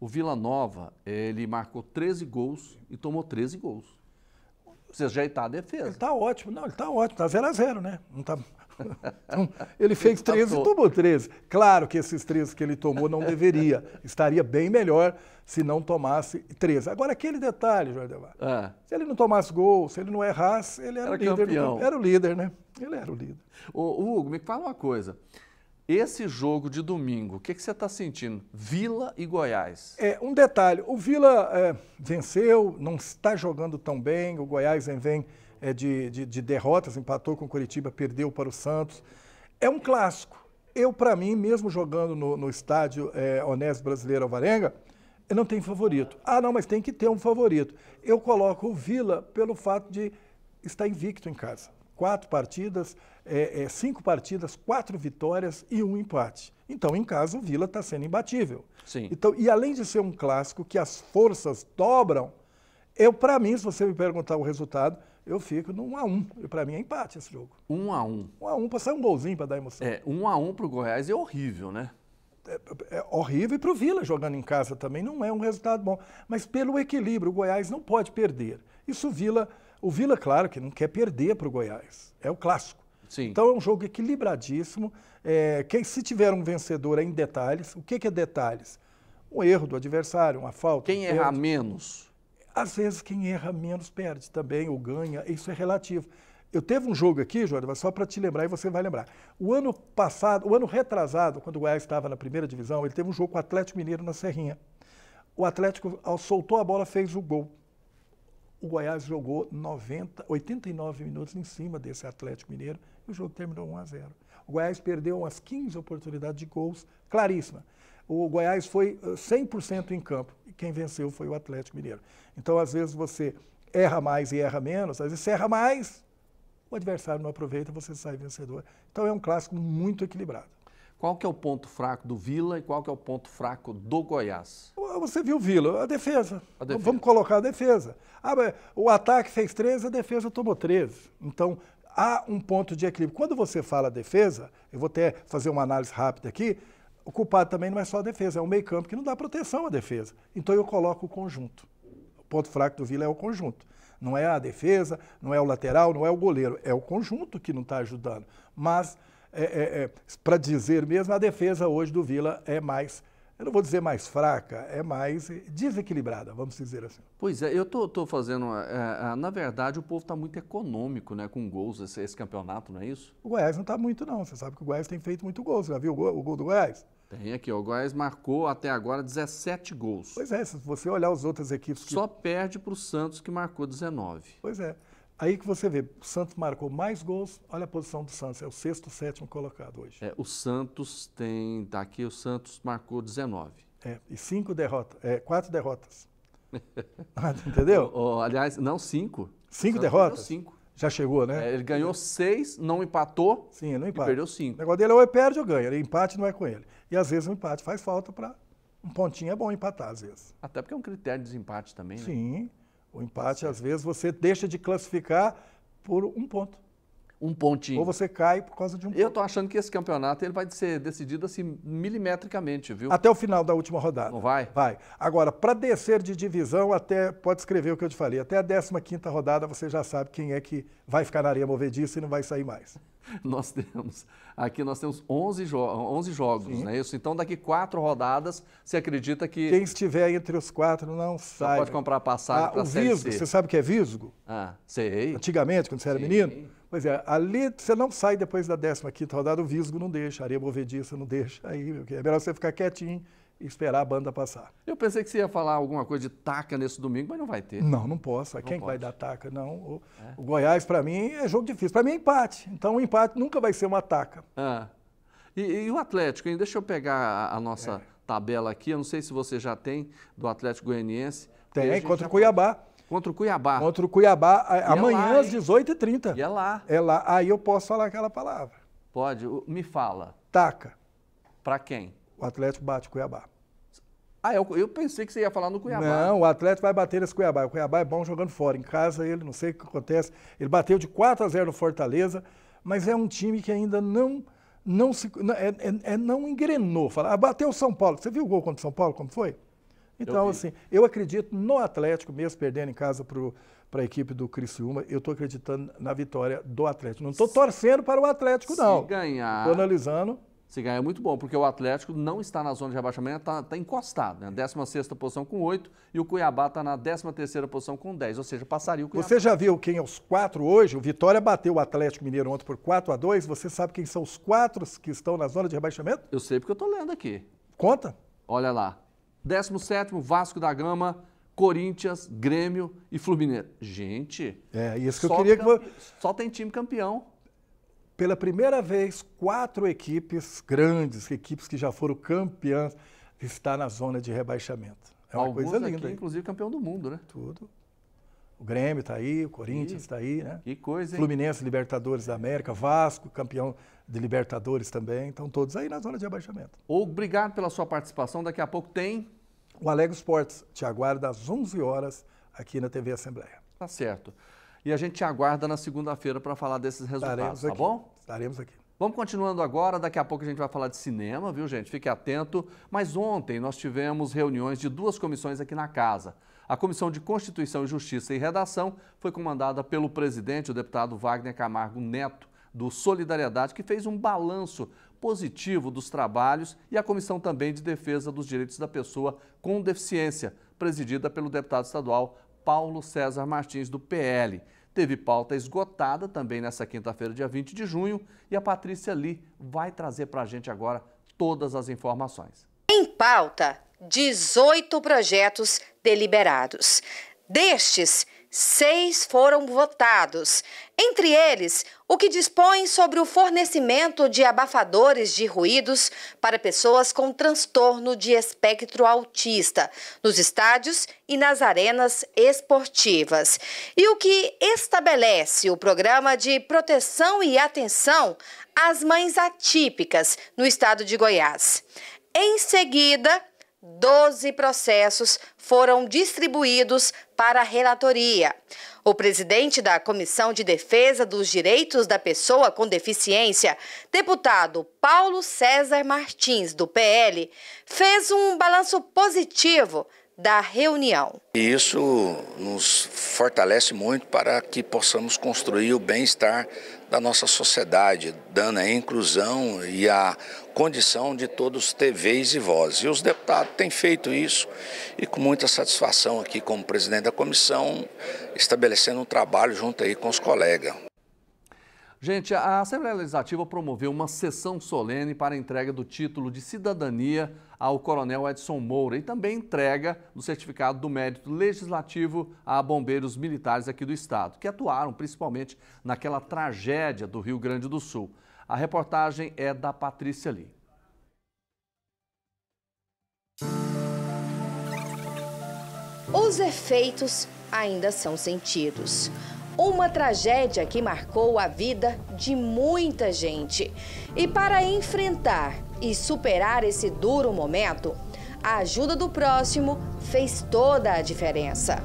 o Vila Nova, ele marcou 13 gols e tomou 13 gols. Você já está a defesa. Ele está ótimo, não, ele está ótimo, está 0-0, né? Não tá... Então, ele fez 13 e tomou 13. Claro que esses 13 que ele tomou não deveria. Estaria bem melhor se não tomasse 13. Agora, aquele detalhe, Jorge Delvar. Se ele não tomasse gol, se ele não errasse, ele era o líder. Campeão. Era o líder, né? Ele era o líder. Ô, Hugo, me fala uma coisa. Esse jogo de domingo, o que você está sentindo? Vila e Goiás. Um detalhe, o Vila venceu, não está jogando tão bem, o Goiás vem de derrotas, empatou com o Coritiba, perdeu para o Santos. É um clássico. Eu, para mim, mesmo jogando no estádio Onésio Brasileiro Alvarenga, eu não tenho favorito. Ah, não, mas tem que ter um favorito. Eu coloco o Vila pelo fato de estar invicto em casa. 4 partidas, 5 partidas, 4 vitórias e 1 empate. Então, em casa, o Vila está sendo imbatível. Sim. Então, e além de ser um clássico que as forças dobram, para mim, se você me perguntar o resultado, eu fico no 1-1. Para mim é empate esse jogo. 1-1. 1-1 para sair um golzinho para dar emoção. 1-1 para o Goiás é horrível, né? É horrível, e para o Vila jogando em casa também não é um resultado bom. Mas pelo equilíbrio, o Goiás não pode perder. Isso o Vila, claro, que não quer perder para o Goiás. É o clássico. Sim. Então é um jogo equilibradíssimo. Se tiver um vencedor em detalhes, o que é detalhes? Um erro do adversário, uma falta. Quem erra menos? Às vezes quem erra menos perde também, ou ganha, isso é relativo. Eu teve um jogo aqui, Jorge, só para te lembrar e você vai lembrar. O ano retrasado, quando o Goiás estava na primeira divisão, ele teve um jogo com o Atlético Mineiro na Serrinha. O Atlético, soltou a bola, fez o gol. O Goiás jogou 89 minutos em cima desse Atlético Mineiro e o jogo terminou 1-0. O Goiás perdeu umas 15 oportunidades de gols, claríssima. O Goiás foi 100% em campo e quem venceu foi o Atlético Mineiro. Então, às vezes, você erra mais e erra menos, às vezes você erra mais, o adversário não aproveita, você sai vencedor. Então, é um clássico muito equilibrado. Qual que é o ponto fraco do Vila e qual que é o ponto fraco do Goiás? Você viu o Vila, a defesa. Vamos colocar a defesa. O ataque fez 13, a defesa tomou 13. Então, há um ponto de equilíbrio. Quando você fala defesa, eu vou até fazer uma análise rápida aqui, o culpado também não é só a defesa, é o meio-campo que não dá proteção à defesa. Então, eu coloco o conjunto. O ponto fraco do Vila é o conjunto. Não é a defesa, não é o lateral, não é o goleiro. É o conjunto que não está ajudando. Mas, para dizer mesmo, a defesa hoje do Vila é mais, eu não vou dizer mais fraca, é mais desequilibrada, vamos dizer assim. Pois é, eu estou fazendo, na verdade o povo está muito econômico, né, com gols esse campeonato, não é isso? O Goiás não está muito não, você sabe que o Goiás tem feito muito gols, já viu o gol do Goiás? Tem aqui, o Goiás marcou até agora 17 gols. Pois é, se você olhar as outras equipes... Só perde para o Santos, que marcou 19. Pois é. Aí que você vê, o Santos marcou mais gols, olha a posição do Santos, é o 6º, 7º colocado hoje. O Santos tá aqui, o Santos marcou 19. E 4 derrotas. Entendeu? Aliás, não, 5. 5 derrotas? 5. Já chegou, né? Ele ganhou 6, não empatou. Sim, ele não empata. E perdeu 5. O negócio dele ou perde ou ganha, empate não é com ele. E às vezes o empate faz falta para... Um pontinho é bom empatar, às vezes. Até porque é um critério de desempate também, né? Sim. O empate, às vezes, você deixa de classificar por um ponto. Um pontinho. Ou você cai por causa de um ponto. Eu tô achando que esse campeonato ele vai ser decidido assim milimetricamente, viu? Até o final da última rodada. Não vai? Vai. Agora, para descer de divisão, pode escrever o que eu te falei, até a 15ª rodada você já sabe quem é que vai ficar na areia movediça e não vai sair mais. Nós temos 11 jogos, né? Isso. Então, daqui 4 rodadas, você acredita que... Quem estiver entre os 4 não sai. Só pode comprar passagem para a Série Visgo, C. Você sabe o que é Visgo? Sei. Antigamente, quando você era menino? Pois é, ali você não sai depois da 15ª rodada, o Visgo não deixa, a areia movediça não deixa. Aí é melhor você ficar quietinho e esperar a banda passar. Eu pensei que você ia falar alguma coisa de taca nesse domingo, mas não vai ter. Não posso. Quem vai dar taca? Não. O Goiás, para mim, é jogo difícil. Para mim é empate. Então, o empate nunca vai ser uma taca. E o Atlético, hein? Deixa eu pegar a nossa tabela aqui. Eu não sei se você já tem do Atlético Goianiense. Tem, contra o Cuiabá. Contra o Cuiabá. Contra o Cuiabá, amanhã às 18h30. E é lá. É lá. Aí eu posso falar aquela palavra. Pode. Me fala. Taca. Para quem? O Atlético bate o Cuiabá. Ah, eu pensei que você ia falar no Cuiabá. Não, o Atlético vai bater nesse Cuiabá. O Cuiabá é bom jogando fora. Em casa, ele, não sei o que acontece. Ele bateu de 4-0 no Fortaleza, mas é um time que ainda não engrenou. Bateu o São Paulo. Você viu o gol contra o São Paulo, como foi? Então, assim, eu acredito no Atlético, mesmo perdendo em casa para a equipe do Criciúma, eu estou acreditando na vitória do Atlético. Não estou torcendo para o Atlético, não. Se ganhar... Estou analisando... Se ganhar é muito bom, porque o Atlético não está na zona de rebaixamento, está encostado, né? 16ª posição com 8 e o Cuiabá está na 13ª posição com 10, ou seja, passaria o Cuiabá. Você já viu quem é os 4 hoje? O Vitória bateu o Atlético Mineiro ontem por 4-2. Você sabe quem são os 4 que estão na zona de rebaixamento? Eu sei porque eu estou lendo aqui. Conta. Olha lá. 17º, Vasco da Gama, Corinthians, Grêmio e Fluminense. Gente, isso que eu queria que... Só tem time campeão. Pela primeira vez, 4 equipes grandes, equipes que já foram campeãs, estão na zona de rebaixamento. É uma coisa linda. Aqui, inclusive campeão do mundo, né? Tudo. O Grêmio está aí, o Corinthians está aí, né? Que coisa, hein? Fluminense, Libertadores da América, Vasco, campeão de Libertadores também. Estão todos aí na zona de rebaixamento. Obrigado pela sua participação. Daqui a pouco tem... O Alegre Esportes te aguarda às 11 horas aqui na TV Assembleia. Tá certo. E a gente te aguarda na segunda-feira para falar desses resultados, tá bom? Estaremos aqui. Vamos continuando agora, daqui a pouco a gente vai falar de cinema, viu, gente? Fique atento. Mas ontem nós tivemos reuniões de 2 comissões aqui na casa. A Comissão de Constituição e Justiça e Redação foi comandada pelo presidente, o deputado Wagner Camargo Neto, do Solidariedade, que fez um balanço positivo dos trabalhos, e a Comissão também de Defesa dos Direitos da Pessoa com Deficiência, presidida pelo deputado estadual Paulo César Martins, do PL. Teve pauta esgotada também nessa quinta-feira, dia 20 de junho, e a Patrícia Lee vai trazer para a gente agora todas as informações. Em pauta, 18 projetos deliberados. Destes, 6 foram votados. Entre eles, o que dispõe sobre o fornecimento de abafadores de ruídos para pessoas com transtorno de espectro autista, nos estádios e nas arenas esportivas. E o que estabelece o programa de proteção e atenção às mães atípicas no estado de Goiás. Em seguida, 12 processos foram distribuídos para a relatoria. O presidente da Comissão de Defesa dos Direitos da Pessoa com Deficiência, deputado Paulo César Martins, do PL, fez um balanço positivo da reunião. E isso nos fortalece muito para que possamos construir o bem-estar da nossa sociedade, dando a inclusão e a condição de todos ter vez e voz. E os deputados têm feito isso e com muita satisfação aqui como presidente da comissão, estabelecendo um trabalho junto aí com os colegas. Gente, a Assembleia Legislativa promoveu uma sessão solene para a entrega do título de cidadania ao coronel Edson Moura e também entrega do certificado do mérito legislativo a bombeiros militares aqui do estado, que atuaram principalmente naquela tragédia do Rio Grande do Sul. A reportagem é da Patrícia Lee. Os efeitos ainda são sentidos. Uma tragédia que marcou a vida de muita gente. E para enfrentar e superar esse duro momento, a ajuda do próximo fez toda a diferença.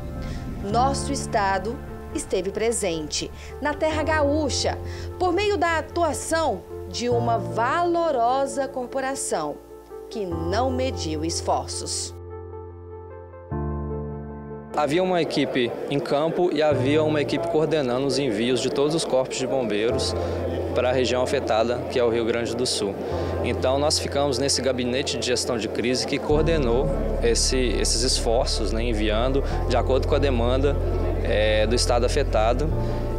Nosso estado esteve presente na terra gaúcha por meio da atuação de uma valorosa corporação que não mediu esforços. Havia uma equipe em campo e havia uma equipe coordenando os envios de todos os corpos de bombeiros para a região afetada, que é o Rio Grande do Sul. Então nós ficamos nesse gabinete de gestão de crise que coordenou esses esforços, né, enviando de acordo com a demanda do estado afetado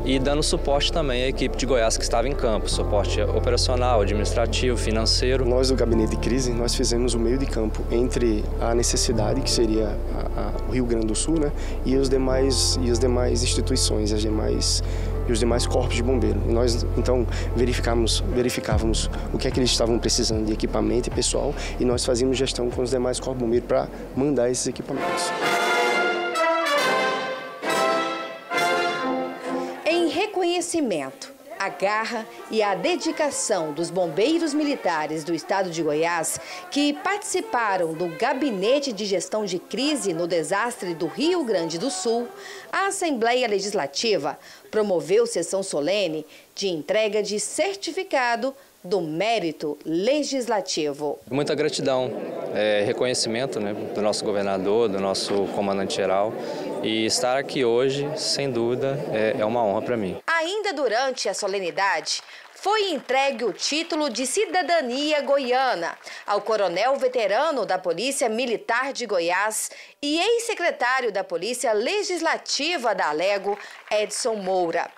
e dando suporte também à equipe de Goiás que estava em campo, suporte operacional, administrativo, financeiro. Nós do gabinete de crise, nós fizemos o meio de campo entre a necessidade, que seria o Rio Grande do Sul, né, e as demais instituições, os demais corpos de bombeiro. E nós, então, verificávamos o que é que eles estavam precisando de equipamento e pessoal, e nós fazíamos gestão com os demais corpos de bombeiro para mandar esses equipamentos. Em reconhecimento A garra e a dedicação dos bombeiros militares do estado de Goiás, que participaram do Gabinete de Gestão de Crise no Desastre do Rio Grande do Sul, a Assembleia Legislativa promoveu sessão solene de entrega de certificado do Mérito Legislativo. Muita gratidão, reconhecimento, né, do nosso governador, do nosso comandante-geral, e estar aqui hoje, sem dúvida, é uma honra para mim. Ainda durante a solenidade, foi entregue o título de cidadania goiana ao coronel veterano da Polícia Militar de Goiás e ex-secretário da Polícia Legislativa da Alego, Edson Moura.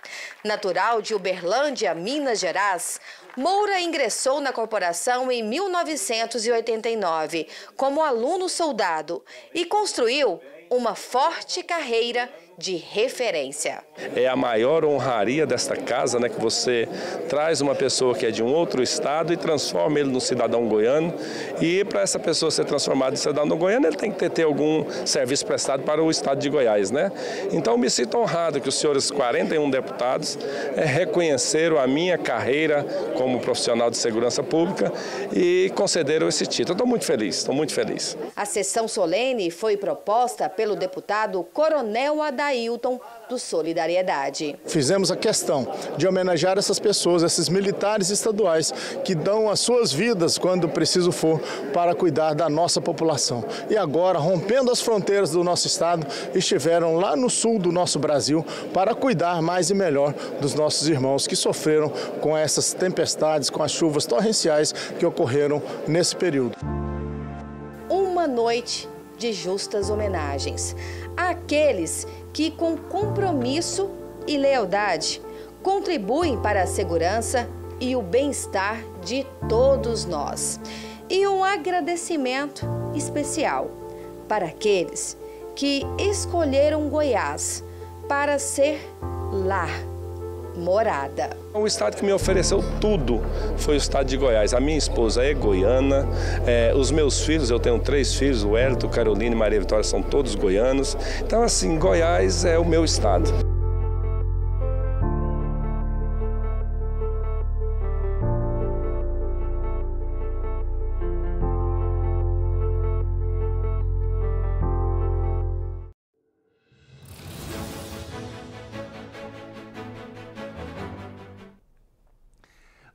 Natural de Uberlândia, Minas Gerais, Moura ingressou na corporação em 1989 como aluno soldado e construiu uma forte carreira de referência. É a maior honraria desta casa, né, que você traz uma pessoa que é de um outro estado e transforma ele no cidadão goiano, e para essa pessoa ser transformada em cidadão goiano, ele tem que ter algum serviço prestado para o estado de Goiás, né? Então me sinto honrado que os senhores 41 deputados reconheceram a minha carreira como profissional de segurança pública e concederam esse título. Estou muito feliz. A sessão solene foi proposta pelo deputado Coronel Adailton, do Solidariedade. Fizemos a questão de homenagear essas pessoas, esses militares estaduais que dão as suas vidas quando preciso for para cuidar da nossa população. E agora, rompendo as fronteiras do nosso estado, estiveram lá no sul do nosso Brasil para cuidar mais e melhor dos nossos irmãos que sofreram com essas tempestades, com as chuvas torrenciais que ocorreram nesse período. Uma noite de justas homenagens àqueles que, com compromisso e lealdade, contribuem para a segurança e o bem-estar de todos nós. E um agradecimento especial para aqueles que escolheram Goiás para ser lar, morada. O estado que me ofereceu tudo foi o estado de Goiás. A minha esposa é goiana, os meus filhos, eu tenho 3 filhos, o Hélito, Carolina e Maria Vitória, são todos goianos. Então, assim, Goiás é o meu estado.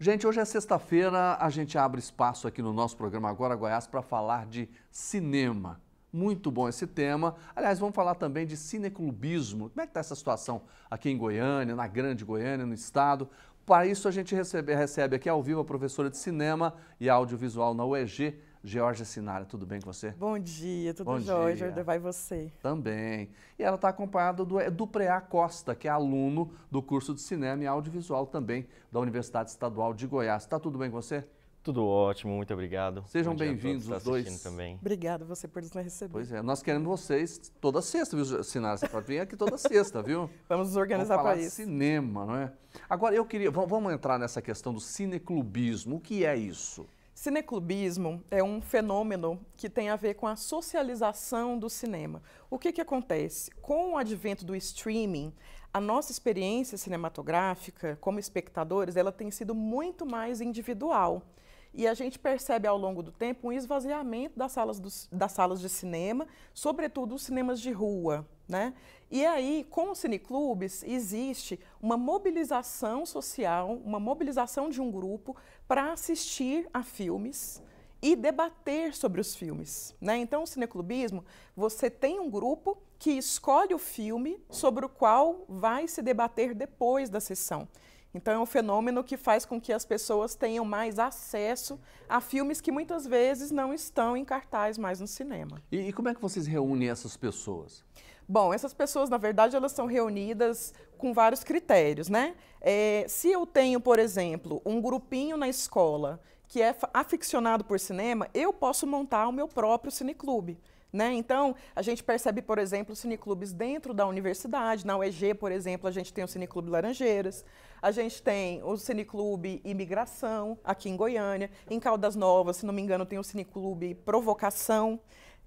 Gente, hoje é sexta-feira, a gente abre espaço aqui no nosso programa Agora Goiás para falar de cinema. Muito bom esse tema. Aliás, vamos falar também de cineclubismo. Como é que está essa situação aqui em Goiânia, na Grande Goiânia, no estado? Para isso, a gente recebe aqui ao vivo a professora de cinema e audiovisual na UEG, Georgia Sinara. Tudo bem com você? Bom dia, tudo jóia, vai você? Também. E ela está acompanhada do Preá Costa, que é aluno do curso de cinema e audiovisual também da Universidade Estadual de Goiás. Está tudo bem com você? Tudo ótimo, muito obrigado. Sejam bem-vindos os dois. Também. Obrigada você por nos receber. Pois é, nós queremos vocês toda sexta, viu, Sinara? Você pode vir aqui toda sexta, viu? Vamos nos organizar para isso. Cinema, não é? Agora, eu queria, vamos entrar nessa questão do cineclubismo. O que é isso? Cineclubismo é um fenômeno que tem a ver com a socialização do cinema. O que acontece? Com o advento do streaming, a nossa experiência cinematográfica como espectadores, ela tem sido muito mais individual. E a gente percebe ao longo do tempo um esvaziamento das salas de cinema, sobretudo os cinemas de rua, né? E aí, com os cineclubes, existe uma mobilização social, uma mobilização de um grupo para assistir a filmes e debater sobre os filmes, né? Então, o cineclubismo, você tem um grupo que escolhe o filme sobre o qual vai se debater depois da sessão. Então, é um fenômeno que faz com que as pessoas tenham mais acesso a filmes que muitas vezes não estão em cartaz mais no cinema. E como é que vocês reúnem essas pessoas? Bom, essas pessoas, na verdade, elas são reunidas com vários critérios, né? Se eu tenho, por exemplo, um grupinho na escola que é aficionado por cinema, eu posso montar o meu próprio cineclube. Né? Então, a gente percebe, por exemplo, cineclubes dentro da universidade. Na UEG, por exemplo, a gente tem o Cineclube Laranjeiras, a gente tem o Cineclube Imigração, aqui em Goiânia. Em Caldas Novas, se não me engano, tem o Cineclube Provocação.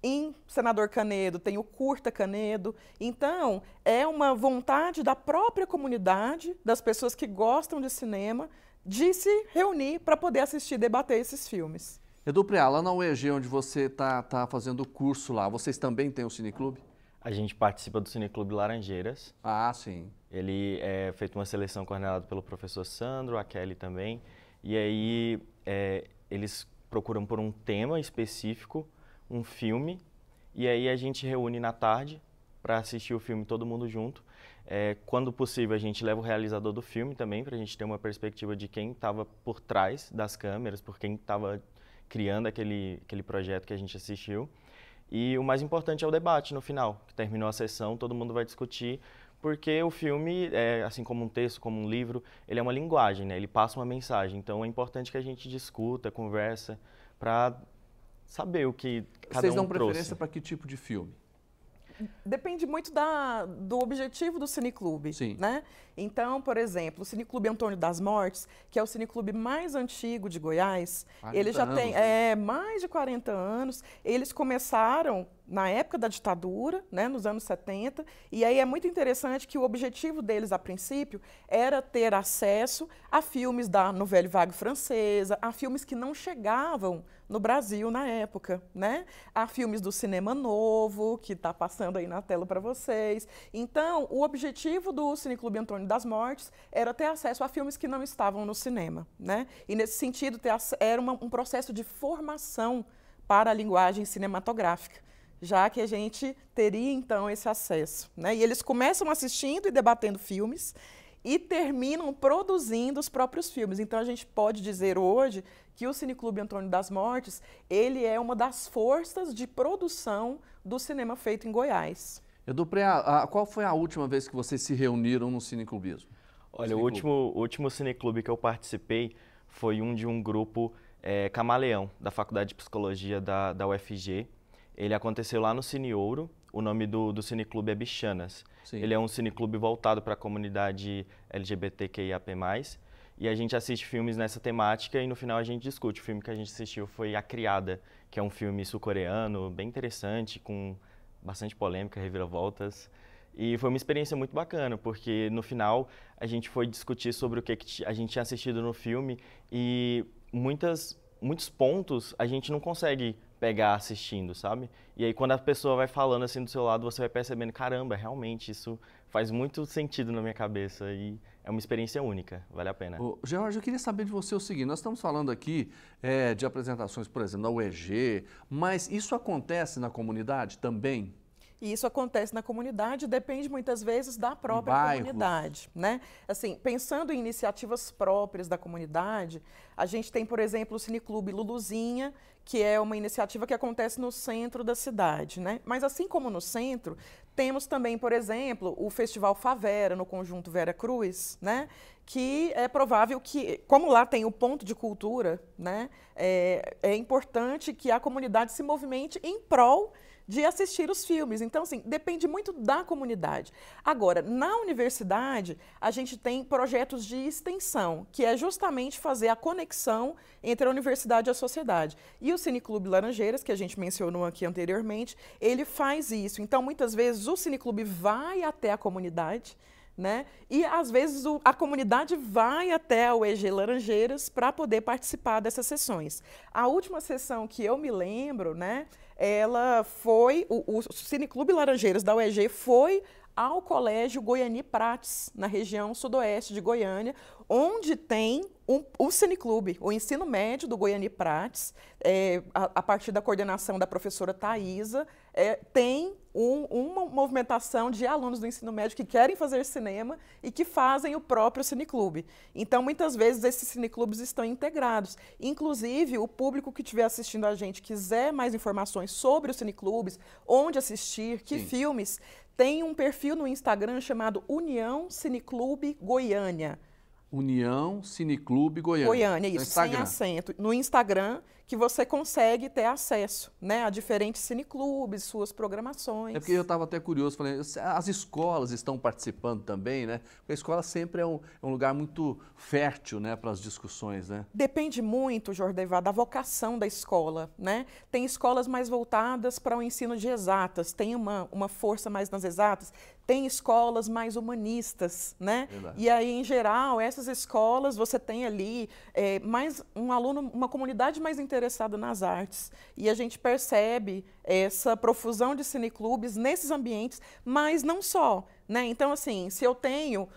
Em Senador Canedo tem o Curta Canedo. Então, é uma vontade da própria comunidade, das pessoas que gostam de cinema, de se reunir para poder assistir e debater esses filmes. Edu Preá, lá na UEG, onde você está fazendo o curso lá, vocês também têm o Cineclube? A gente participa do Cineclube Laranjeiras. Ah, sim. Ele é feito uma seleção coordenada pelo professor Sandro, a Kelly também. E aí eles procuram por um tema específico, um filme, e aí a gente reúne na tarde para assistir o filme todo mundo junto. Quando possível, a gente leva o realizador do filme também, para a gente ter uma perspectiva de quem estava por trás das câmeras, por quem estava criando aquele projeto que a gente assistiu. E o mais importante é o debate no final, que terminou a sessão, todo mundo vai discutir, porque o filme, assim como um texto, como um livro, ele é uma linguagem, né? Ele passa uma mensagem. Então é importante que a gente discuta, conversa, para saber o que cada um trouxe. Vocês dão preferência para que tipo de filme? Depende muito do objetivo do Cineclube, né? Então, por exemplo, o Cineclube Antônio das Mortes, que é o cineclube mais antigo de Goiás, ele já tem mais de 40 anos. Eles começaram na época da ditadura, né, nos anos 70, e aí é muito interessante que o objetivo deles, a princípio, era ter acesso a filmes da Nouvelle Vague francesa, a filmes que não chegavam no Brasil na época, né? Há filmes do cinema novo, que está passando aí na tela para vocês. Então, o objetivo do Cineclube Antônio das Mortes era ter acesso a filmes que não estavam no cinema, né? E, nesse sentido, era um processo de formação para a linguagem cinematográfica, já que a gente teria, então, esse acesso, né? E eles começam assistindo e debatendo filmes e terminam produzindo os próprios filmes. Então, a gente pode dizer hoje que o Cineclube Antônio das Mortes, ele é uma das forças de produção do cinema feito em Goiás. Edu Preá, qual foi a última vez que vocês se reuniram no cineclubismo? Olha, o último cineclube que eu participei foi de um grupo Camaleão, da Faculdade de Psicologia da UFG. Ele aconteceu lá no Cine Ouro. O nome do cineclube é Bichanas. Sim. Ele é um cineclube voltado para a comunidade LGBTQIAP+. E a gente assiste filmes nessa temática e no final a gente discute. O filme que a gente assistiu foi A Criada, que é um filme sul-coreano, bem interessante, com bastante polêmica, reviravoltas. E foi uma experiência muito bacana, porque no final a gente foi discutir sobre o que a gente tinha assistido no filme e muitos pontos a gente não consegue pegar assistindo, sabe? E aí quando a pessoa vai falando assim do seu lado, você vai percebendo, caramba, realmente isso faz muito sentido na minha cabeça e é uma experiência única, vale a pena. George, eu queria saber de você o seguinte, nós estamos falando aqui de apresentações, por exemplo, na UEG, mas isso acontece na comunidade também? E isso acontece na comunidade, depende muitas vezes da própria comunidade, né? Assim, pensando em iniciativas próprias da comunidade, a gente tem, por exemplo, o Cineclube Luluzinha, que é uma iniciativa que acontece no centro da cidade, né? Mas assim como no centro, temos também, por exemplo, o Festival Favera, no Conjunto Vera Cruz, né? Que é provável que, como lá tem o ponto de cultura, né? É importante que a comunidade se movimente em prol de assistir os filmes. Então, assim, depende muito da comunidade. Agora, na universidade, a gente tem projetos de extensão, que é justamente fazer a conexão entre a universidade e a sociedade. E o Cineclube Laranjeiras, que a gente mencionou aqui anteriormente, ele faz isso. Então, muitas vezes, o Cineclube vai até a comunidade, né? E, às vezes, a comunidade vai até a UEG Laranjeiras para poder participar dessas sessões. A última sessão que eu me lembro, né, ela foi, o Cineclube Laranjeiras da UEG foi ao Colégio Goiani Prates, na região sudoeste de Goiânia, onde tem o Cineclube, o ensino médio do Goiani Prates, a partir da coordenação da professora Thaisa, tem uma movimentação de alunos do ensino médio que querem fazer cinema e que fazem o próprio cineclube. Então, muitas vezes, esses cineclubes estão integrados. Inclusive, o público que estiver assistindo a gente quiser mais informações sobre os cineclubes, onde assistir, que filmes, tem um perfil no Instagram chamado União Cineclube Goiânia. União Cineclube Goiânia. Goiânia, isso, sem acento. No Instagram, que você consegue ter acesso, né, a diferentes cineclubes, suas programações. É porque eu estava até curioso, falei, as escolas estão participando também, né? Porque a escola sempre é um lugar muito fértil, né, para as discussões, né? Depende muito, Jordevá, da vocação da escola, né? Tem escolas mais voltadas para o ensino de exatas, tem uma força mais nas exatas, tem escolas mais humanistas, né? Verdade. E aí, em geral, essas escolas, você tem ali mais um aluno, uma comunidade mais interessada nas artes. E a gente percebe essa profusão de cineclubes nesses ambientes, mas não só, né? Então, assim, se eu tenho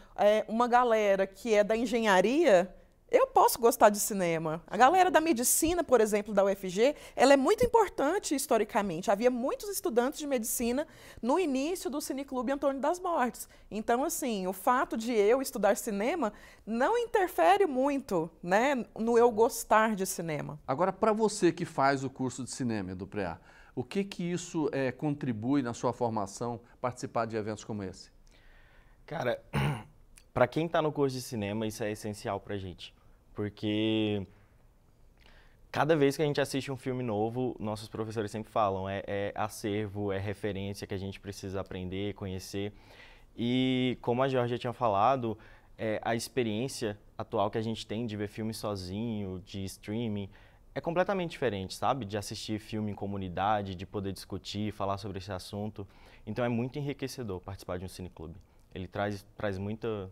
uma galera que é da engenharia, eu posso gostar de cinema. A galera da medicina, por exemplo, da UFG, ela é muito importante historicamente. Havia muitos estudantes de medicina no início do Cineclube Antônio das Mortes. Então, assim, o fato de eu estudar cinema não interfere muito, né, no eu gostar de cinema. Agora, para você que faz o curso de cinema do PREA, o que isso contribui na sua formação, participar de eventos como esse? Cara, para quem está no curso de cinema, isso é essencial para a gente. Porque cada vez que a gente assiste um filme novo, nossos professores sempre falam, é acervo, é referência que a gente precisa aprender, conhecer. E como a Georgia tinha falado, a experiência atual que a gente tem de ver filme sozinho, de streaming, é completamente diferente, sabe? De assistir filme em comunidade, de poder discutir, falar sobre esse assunto. Então é muito enriquecedor participar de um cineclube. Ele traz muita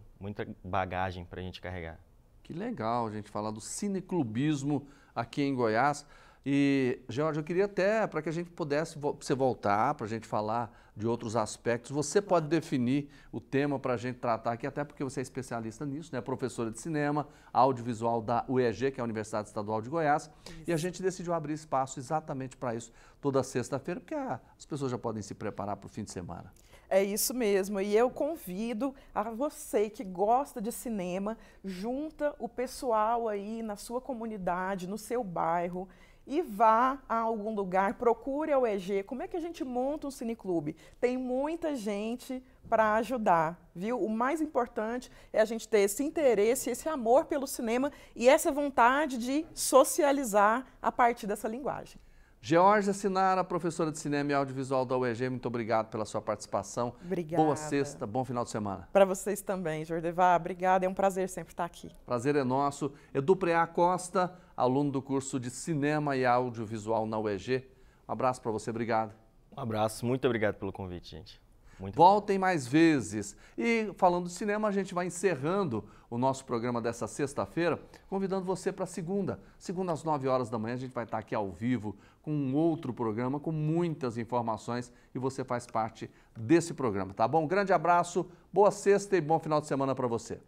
bagagem para a gente carregar. Que legal a gente falar do cineclubismo aqui em Goiás. E, Georgia, eu queria até, para que a gente pudesse você voltar, para a gente falar de outros aspectos, você pode definir o tema para a gente tratar aqui, até porque você é especialista nisso, né? Professora de cinema, audiovisual da UEG, que é a Universidade Estadual de Goiás. Isso. E a gente decidiu abrir espaço exatamente para isso toda sexta-feira, porque as pessoas já podem se preparar para o fim de semana. É isso mesmo, e eu convido a você que gosta de cinema, junta o pessoal aí na sua comunidade, no seu bairro, e vá a algum lugar, procure a UEG. Como é que a gente monta um cineclube? Tem muita gente para ajudar, viu? O mais importante é a gente ter esse interesse, esse amor pelo cinema e essa vontade de socializar a partir dessa linguagem. Georgia Sinara, professora de cinema e audiovisual da UEG, muito obrigado pela sua participação. Obrigada. Boa sexta, bom final de semana. Para vocês também, Jordevá. Obrigada, é um prazer sempre estar aqui. Prazer é nosso. Edu Preá Costa, aluno do curso de cinema e audiovisual na UEG. Um abraço para você, obrigado. Um abraço, muito obrigado pelo convite, gente. Voltem mais vezes. E falando de cinema, a gente vai encerrando o nosso programa dessa sexta-feira, convidando você para segunda. Segunda às 9 horas da manhã, a gente vai estar aqui ao vivo com um outro programa, com muitas informações, e você faz parte desse programa, tá bom? Um grande abraço, boa sexta e bom final de semana para você.